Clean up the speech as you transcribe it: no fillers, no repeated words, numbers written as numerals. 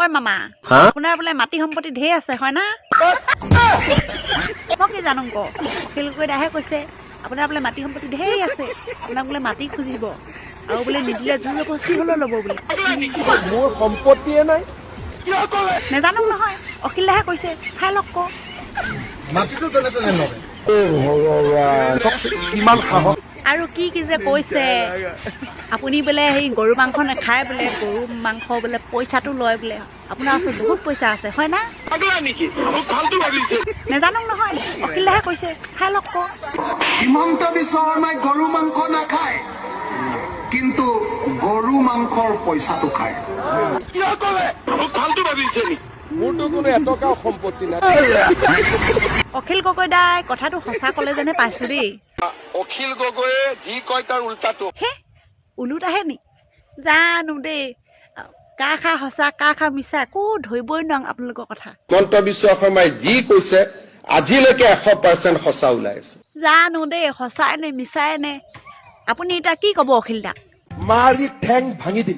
ঐ মামা আপোনাৰ বোলে মাটি সম্পত্তি ঢেৰ আছে হয় না মই কি জানো ক অখিল গগৈদাহে কৈছে আপোনাৰ বোলে মাটি সম্পত্তি ঢেৰ আছে আপোনাক বোলে মাটি খুজিব আৰু বোলে নিদিলে জোৰ জবস্তি হ'লেও ল'ব বোলে মোৰ সম্পত্তিয়ে নাই নেজানো নহয় অখিল দাহে কৈছে চাই লওক ক মাটিটো তেনে তেনে নৰে কিমান সাহস আৰু কি কি যে কৈছে আপুনি বোলে সেই গৰু মাংস নাখায় বোলে গৰু মাংস বোলে পইচাটো লয় বোলে আপোনাৰ ওচৰত বহুত পইচা আছে হয় না নেজানো নহয় অখিল দাহে কৈছে চাই লওক ক হিমন্ত বিশ্ব শৰ্মাই গৰু মাংস নাখায় কিন্তু গৰু মাংসৰ পইচাটো খায় মোৰতো কোনো এটকাও সম্পত্তি নাই অখিল গগৈদাই কথাটো সঁচা ক'লে যেনে পাইছো দেই অখিল গগৈয়ে যি কয় তাৰ উল্টাটো হে ওলোটাহে নি জানো দেই কাৰ খা সঁচা কাৰ খা মিছা একো ধৰিবই নোৱাৰো আপোনালোকৰ কথা হিমন্ত বিশ্ব শৰ্মাই যি কৈছে আজিলৈকে 100% সঁচা ওলাই আছে জানো দেই সঁচাই নে মিছাই নে আপুনি এতিয়া কি ক'ব অখিল দাক মাৰি ঠেং ভাঙি দিম